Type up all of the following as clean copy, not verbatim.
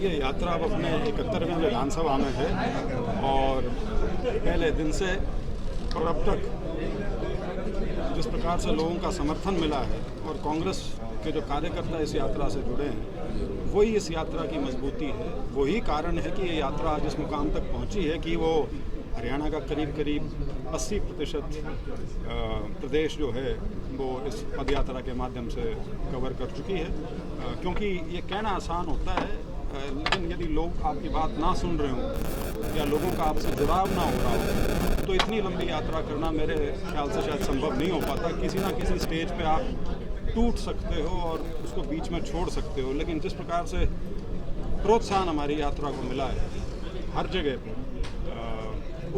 ये यात्रा अब अपने 71वें विधानसभा में है और पहले दिन से और अब तक जिस प्रकार से लोगों का समर्थन मिला है और कांग्रेस के जो कार्यकर्ता इस यात्रा से जुड़े हैं वही इस यात्रा की मजबूती है। वही कारण है कि ये यात्रा आज इस मुकाम तक पहुंची है कि वो हरियाणा का करीब 80% प्रदेश जो है वो इस पदयात्रा के माध्यम से कवर कर चुकी है। क्योंकि ये कहना आसान होता है लेकिन यदि लोग आपकी बात ना सुन रहे हों या लोगों का आपसे जुड़ाव ना हो रहा हो तो इतनी लंबी यात्रा करना मेरे ख्याल से शायद संभव नहीं हो पाता। किसी ना किसी स्टेज पे आप टूट सकते हो और उसको बीच में छोड़ सकते हो, लेकिन जिस प्रकार से प्रोत्साहन हमारी यात्रा को मिला है हर जगह पर,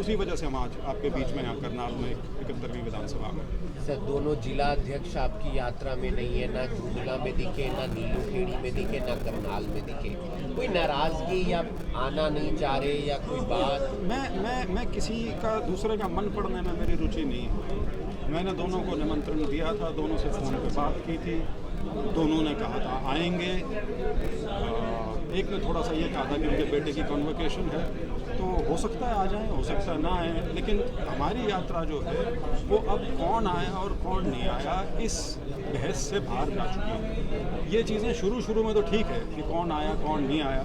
उसी वजह से हम आज आपके बीच में यहाँ करनाल में 71वीं विधानसभा में। सर, दोनों जिला अध्यक्ष आपकी यात्रा में नहीं है, ना झुंझुनू में दिखे, ना नीलोखेड़ी में दिखे, ना करनाल में दिखे। कोई नाराजगी या आना नहीं चाह रहे या कोई बात? मैं किसी का दूसरे का मन पढ़ने में मेरी रुचि नहीं है। मैंने दोनों को निमंत्रण दिया था, दोनों से फ़ोन पे बात की थी, दोनों ने कहा था आएंगे। एक ने थोड़ा सा ये कहा था कि उनके बेटे की कॉन्वोकेशन है तो हो सकता है आ जाएं, हो सकता है ना आए, लेकिन हमारी यात्रा जो है वो अब कौन आया और कौन नहीं आया इस बहस से बाहर जा चुकी है। ये चीज़ें शुरू में तो ठीक है कि कौन आया कौन नहीं आया,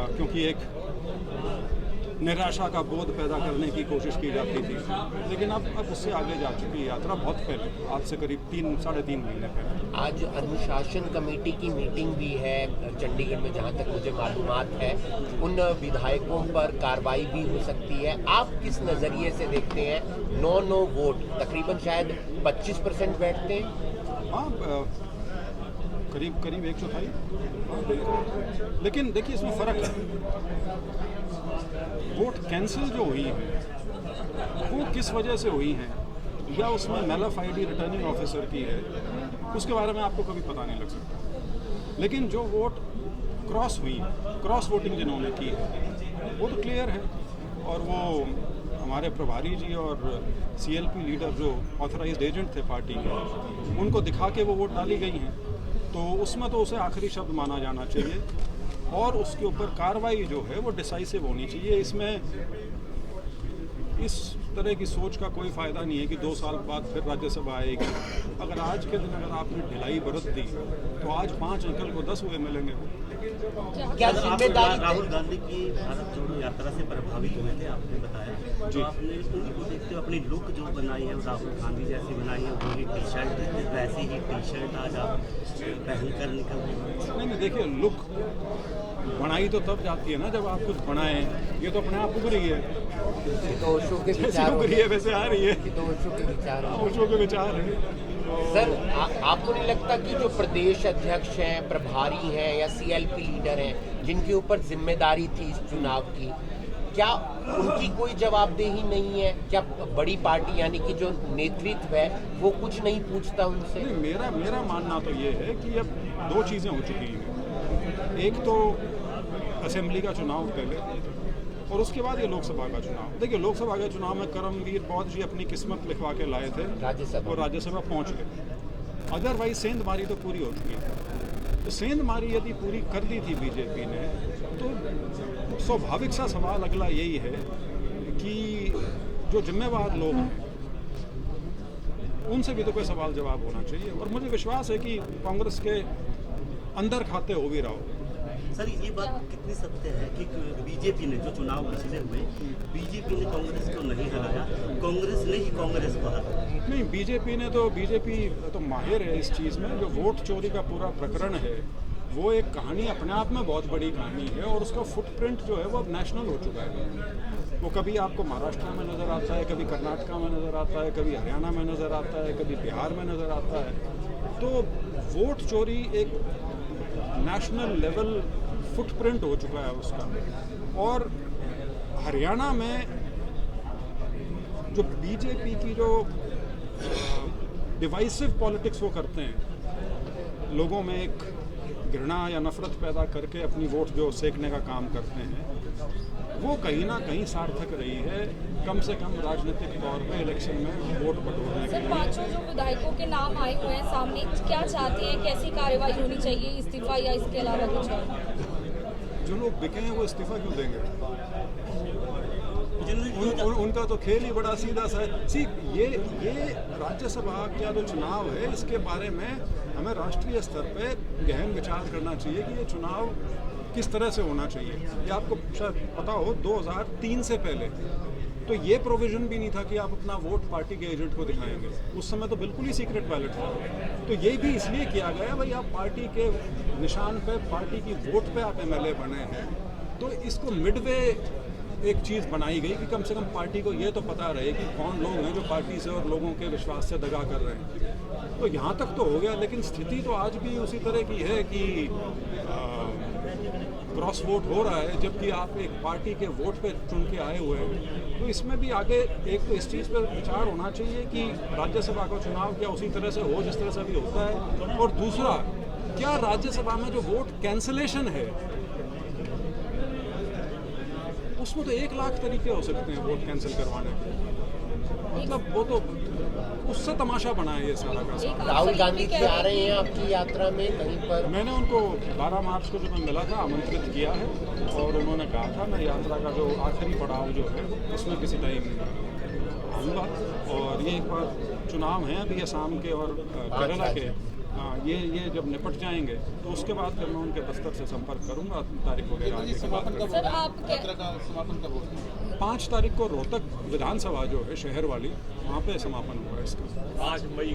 क्योंकि एक निराशा का बोध पैदा करने की कोशिश की जाती थी, लेकिन अब उससे आगे जा चुकी है यात्रा बहुत पहले, आज से करीब 3-3.5 महीने पहले। आज अनुशासन कमेटी की मीटिंग भी है चंडीगढ़ में, जहां तक मुझे मालूमात है। उन विधायकों पर कार्रवाई भी हो सकती है। आप किस नज़रिए से देखते हैं? नो वोट तकरीबन शायद 25% बैठते हैं। हाँ, करीब 1/4। हाँ, लेकिन देखिए इसमें फ़र्क है। वोट कैंसिल जो हुई है वो किस वजह से हुई है या उसमें मैलाफाइडी रिटर्निंग ऑफिसर की है उसके बारे में आपको कभी पता नहीं लग सकता, लेकिन जो वोट क्रॉस हुई, क्रॉस वोटिंग जिन्होंने की है वो तो क्लियर है। और वो हमारे प्रभारी जी और CLP लीडर जो ऑथराइज्ड एजेंट थे पार्टी के, उनको दिखा के वो वोट डाली गई हैं, तो उसमें तो उसे आखिरी शब्द माना जाना चाहिए और उसके ऊपर कार्रवाई जो है वो डिसाइसिव होनी चाहिए। इसमें इस तरह की सोच का कोई फ़ायदा नहीं है कि 2 साल बाद फिर राज्यसभा आएगी। अगर आज के दिन अगर आपने ढिलाई बरत दी तो आज 5 अंकल को 10 हुए मिलेंगे। क्या जिम्मेदारी? राहुल गांधी की भारत जोड़ो यात्रा से प्रभावित हुए थे, आपने बताया जी। तो आपने उनको देखते हुए अपनी लुक जो बनाई है राहुल गांधी जैसी बनाई है, वही टी-शर्ट, वैसी ही टी-शर्ट आज आप पहन कर निकल रहे हैं। नहीं, देखिए लुक बनाई तो तब जाती है ना जब आप कुछ बनाएं। ये तो अपने आप उग रही है, तो के विचार उग रही है वैसे आ रही है, तो के विचार ओशो के विचार है। सर, आपको नहीं लगता कि जो प्रदेश अध्यक्ष हैं, प्रभारी हैं या CLP लीडर हैं जिनके ऊपर जिम्मेदारी थी इस चुनाव की, क्या उनकी कोई जवाबदेही नहीं है? क्या बड़ी पार्टी यानी कि जो नेतृत्व है वो कुछ नहीं पूछता उनसे? नहीं, मेरा मानना तो ये है कि अब 2 चीज़ें हो चुकी हैं। एक तो असेंबली का चुनाव पहले और उसके बाद ये लोकसभा का चुनाव। देखिए लोकसभा के चुनाव में करमवीर बौद्ध जी अपनी किस्मत लिखवा के लाए थे, वो राज्यसभा पहुंच गए। अदरवाइज सेंधमारी तो पूरी हो चुकी है। तो सेंधमारी यदि पूरी कर दी थी बीजेपी ने तो स्वाभाविक सा सवाल अगला यही है कि जो जिम्मेवार लोग हैं उनसे भी तो कोई सवाल जवाब होना चाहिए। और मुझे विश्वास है कि कांग्रेस के अंदर खाते हो भी रहा हो। सर, ये बात कितनी सत्य है कि बीजेपी ने जो चुनाव पिछले हुए, बीजेपी ने कांग्रेस को नहीं हराया, कांग्रेस ने ही कांग्रेस को हराया? नहीं, बीजेपी तो माहिर है इस चीज़ में। जो वोट चोरी का पूरा प्रकरण है वो एक कहानी अपने आप में बहुत बड़ी कहानी है और उसका फुटप्रिंट जो है वो अब नेशनल हो चुका है। वो कभी आपको महाराष्ट्र में नज़र आता है, कभी कर्नाटका में नज़र आता है, कभी हरियाणा में नज़र आता है, कभी बिहार में नज़र आता है। तो वोट चोरी एक नेशनल लेवल फुटप्रिंट हो चुका है उसका। और हरियाणा में जो बीजेपी की जो डिवाइसिव पॉलिटिक्स वो करते हैं, लोगों में एक घृणा या नफरत पैदा करके अपनी वोट जो सेकने का काम करते हैं, वो कहीं ना कहीं सार्थक रही है, कम से कम राजनीतिक तौर पे इलेक्शन में वोट बटोरने के लिए। 5 जो विधायकों के नाम आए हुए हैं सामने, क्या चाहते हैं, कैसी कार्रवाई होनी चाहिए, इस्तीफा या इसके अलावा कुछ? जो लोग बिके हैं वो इस्तीफा क्यों देंगे? उनका तो खेल ही बड़ा सीधा सा है। सी ये राज्यसभा का जो चुनाव है, इसके बारे में हमें राष्ट्रीय स्तर पे गहन विचार करना चाहिए कि ये चुनाव किस तरह से होना चाहिए। ये आपको शायद पता हो 2003 से पहले तो ये प्रोविज़न भी नहीं था कि आप अपना वोट पार्टी के एजेंट को दिखाएंगे। उस समय तो बिल्कुल ही सीक्रेट बैलेट था। तो ये भी इसलिए किया गया भाई आप पार्टी के निशान पे, पार्टी की वोट पे आप एमएलए बने हैं, तो इसको मिडवे एक चीज़ बनाई गई कि कम से कम पार्टी को ये तो पता रहे कि कौन लोग हैं जो पार्टी से और लोगों के विश्वास से दगा कर रहे हैं। तो यहाँ तक तो हो गया, लेकिन स्थिति तो आज भी उसी तरह की है कि क्रॉस वोट हो रहा है, जबकि आप एक पार्टी के वोट पे चुन के आए हुए हैं। तो इसमें भी आगे एक तो इस चीज़ पर विचार होना चाहिए कि राज्यसभा का चुनाव क्या उसी तरह से हो जिस तरह से अभी होता है, और दूसरा क्या राज्यसभा में जो वोट कैंसलेशन है उसमें तो 1 लाख तरीके हो सकते हैं वोट कैंसिल करवाने के। मतलब वो तो उससे तमाशा बना है ये सारा का सारा। राहुल गांधी जी आ रहे हैं आपकी यात्रा में कहीं पर? मैंने उनको 12 मार्च को जब मैं मिला था आमंत्रित किया है, और उन्होंने कहा था मैं यात्रा का जो आखिरी पड़ाव जो है उसमें किसी टाइम आऊँगा। और ये एक बार चुनाव हैं अभी असम के और केरला के, ये जब निपट जाएंगे तो उसके बाद फिर मैं उनके दफ्तर से संपर्क करूंगा तारीख वगैरह आगे की बात करूंगा। सर आप यात्रा का समापन कब होगा? 5 तारीख को रोहतक विधानसभा जो है शहर वाली, वहाँ पे समापन हुआ इसका। 5 मई।